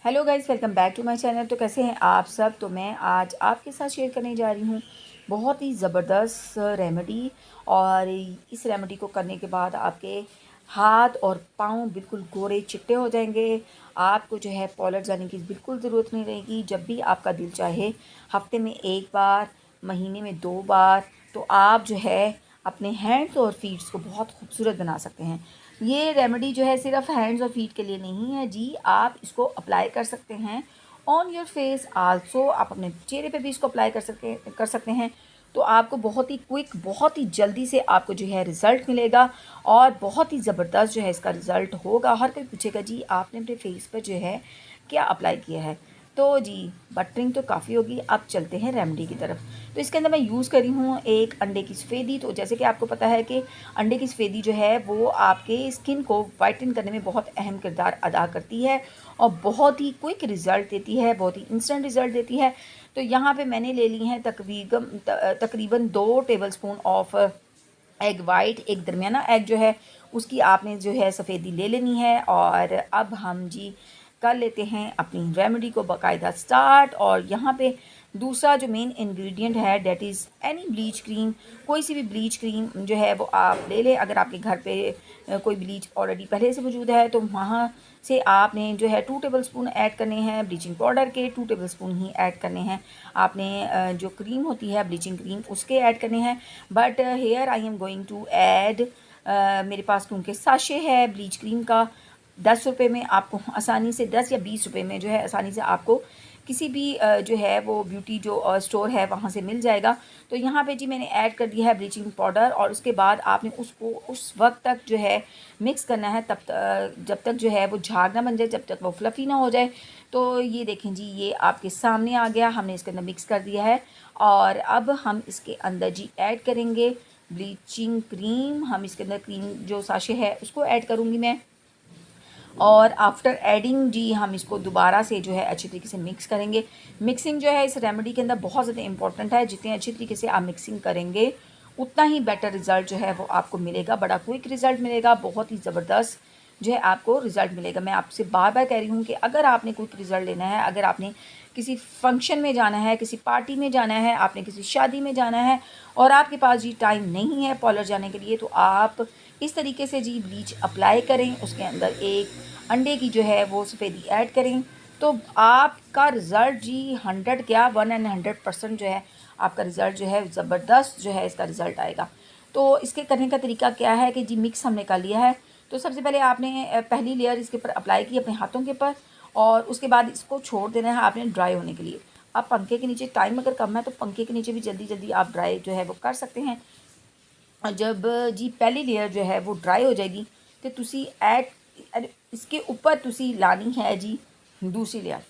Hello guys, welcome back to my channel. तो कैसे हैं आप सब। तो मैं आज आपके साथ शेयर करने जा रही हूँ बहुत ही ज़बरदस्त रेमेडी। और इस रेमेडी को करने के बाद आपके हाथ और पाँव बिल्कुल गोरे चिट्टे हो जाएंगे। आपको जो है पार्लर जाने की बिल्कुल ज़रूरत नहीं रहेगी। जब भी आपका दिल चाहे, हफ्ते में 1 बार, महीने में 2 बार, तो आप जो है अपने हैंड्स और फीट्स को बहुत खूबसूरत बना सकते हैं। ये रेमेडी जो है सिर्फ हैंड्स और फीट के लिए नहीं है जी, आप इसको अप्लाई कर सकते हैं ऑन योर फेस आल्सो। आप अपने चेहरे पे भी इसको अप्लाई कर सकते हैं। तो आपको बहुत ही क्विक, बहुत ही जल्दी से आपको जो है रिज़ल्ट मिलेगा और बहुत ही ज़बरदस्त जो है इसका रिज़ल्ट होगा। हर कोई पूछेगा जी आपने अपने फेस पर जो है क्या अप्लाई किया है। तो जी बटरिंग तो काफ़ी होगी, अब चलते हैं रेमेडी की तरफ। तो इसके अंदर मैं यूज़ करी हूँ एक अंडे की सफ़ेदी। तो जैसे कि आपको पता है कि अंडे की सफ़ेदी जो है वो आपके स्किन को वाइटन करने में बहुत अहम किरदार अदा करती है और बहुत ही क्विक रिज़ल्ट देती है, बहुत ही इंस्टेंट रिज़ल्ट देती है। तो यहाँ पे मैंने ले ली हैं तकरीबन 2 टेबलस्पून ऑफ एग वाइट। एक दरमियाना एग जो है उसकी आपने जो है सफ़ेदी ले लेनी है। और अब हम जी कर लेते हैं अपनी रेमेडी को बाकायदा स्टार्ट। और यहाँ पे दूसरा जो मेन इंग्रेडिएंट है that is any bleach cream. कोई सी भी ब्लीच क्रीम जो है वो आप ले लें। अगर आपके घर पे कोई ब्लीच ऑलरेडी पहले से मौजूद है तो वहाँ से आपने जो है 2 टेबलस्पून ऐड करने हैं ब्लीचिंग पाउडर के, 2 टेबलस्पून ही ऐड करने हैं। आपने जो क्रीम होती है ब्लीचिंग क्रीम उसके ऐड करने हैं। But here I am going to add, मेरे पास क्योंकि साशे है ब्लीच क्रीम का, 10 रुपये में आपको आसानी से 10 या 20 रुपये में जो है आसानी से आपको किसी भी जो है वो ब्यूटी जो स्टोर है वहाँ से मिल जाएगा। तो यहाँ पे जी मैंने ऐड कर दिया है ब्लीचिंग पाउडर। और उसके बाद आपने उसको उस वक्त तक जो है मिक्स करना है, जब तक जो है वो झाग ना बन जाए, जब तक वो फ्लफ़ी ना हो जाए। तो ये देखें जी, ये आपके सामने आ गया, हमने इसके अंदर मिक्स कर दिया है। और अब हम इसके अंदर जी ऐड करेंगे ब्लीचिंग क्रीम। हम इसके अंदर क्रीम जो साशे है उसको ऐड करूँगी मैं। और आफ्टर एडिंग जी हम इसको दोबारा से जो है अच्छी तरीके से मिक्स करेंगे। मिक्सिंग जो है इस रेमेडी के अंदर बहुत ज़्यादा इंपॉर्टेंट है। जितने अच्छी तरीके से आप मिक्सिंग करेंगे उतना ही बेटर रिज़ल्ट जो है वो आपको मिलेगा, बड़ा क्विक रिज़ल्ट मिलेगा, बहुत ही ज़बरदस्त जो है आपको रिज़ल्ट मिलेगा। मैं आपसे बार बार कह रही हूँ कि अगर आपने क्विक रिज़ल्ट लेना है, अगर आपने किसी फंक्शन में जाना है, किसी पार्टी में जाना है, आपने किसी शादी में जाना है और आपके पास जी टाइम नहीं है पार्लर जाने के लिए, तो आप इस तरीके से जी ब्लीच अप्लाई करें, उसके अंदर एक अंडे की जो है वो सफ़ेदी ऐड करें, तो आपका रिज़ल्ट जी 100 क्या 100% जो है आपका रिज़ल्ट जो है ज़बरदस्त जो है इसका रिज़ल्ट आएगा। तो इसके करने का तरीका क्या है कि जी मिक्स हमने कर लिया है। तो सबसे पहले आपने पहली लेयर इसके ऊपर अप्लाई की अपने हाथों के ऊपर और उसके बाद इसको छोड़ देना है आपने ड्राई होने के लिए। अब पंखे के नीचे टाइम अगर कम है तो पंखे के नीचे भी जल्दी जल्दी आप ड्राई जो है वो कर सकते हैं। और जब जी पहली लेयर जो है वो ड्राई हो जाएगी तो तुसी ऐड इसके ऊपर तुसी लानी है जी दूसरी लेयर।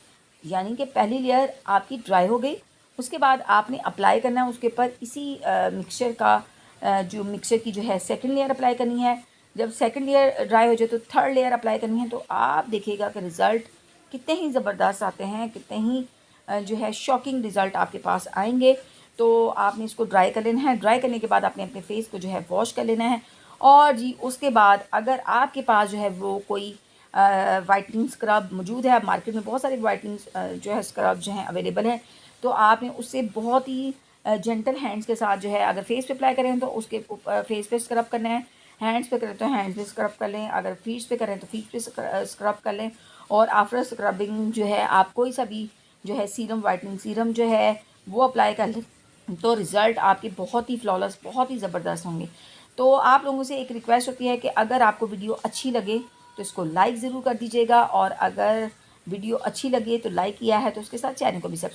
यानी कि पहली लेयर आपकी ड्राई हो गई, उसके बाद आपने अप्लाई करना है उसके ऊपर इसी मिक्सचर का जो मिक्सचर की जो है सेकंड लेयर अप्लाई करनी है। जब सेकंड लेयर ड्राई हो जाए तो थर्ड लेयर अप्लाई करनी है। तो आप देखिएगा कि रिज़ल्ट कितने ही ज़बरदस्त आते हैं, कितने ही जो है शॉकिंग रिज़ल्ट आपके पास आएंगे। तो आपने इसको ड्राई कर लेना है। ड्राई करने के बाद आपने अपने फेस को जो है वॉश कर लेना है। और जी उसके बाद अगर आपके पास जो है वो कोई वाइटनिंग स्क्रब मौजूद है, मार्केट में बहुत सारे वाइटनिंग जो है स्क्रब जो हैं अवेलेबल हैं, तो आपने उससे बहुत ही जेंटल हैंड्स के साथ जो है अगर फेस पे अप्लाई करें तो उसके फेस पे स्क्रब करना है, हैंड्स पे करें तो हैंड्स पे स्क्रब कर लें, अगर फीट्स पे करें तो फीट पे स्क्रब कर लें। और आफ्टर स्क्रबिंग जो है आप कोई सा भी जो है सीरम, वाइटनिंग सीरम जो है वो अप्लाई कर लें, तो रिज़ल्ट आपके बहुत ही फ्लॉलेस, बहुत ही ज़बरदस्त होंगे। तो आप लोगों से एक रिक्वेस्ट होती है कि अगर आपको वीडियो अच्छी लगे तो इसको लाइक ज़रूर कर दीजिएगा। और अगर वीडियो अच्छी लगे तो लाइक किया है तो उसके साथ चैनल को भी सब्सक्राइब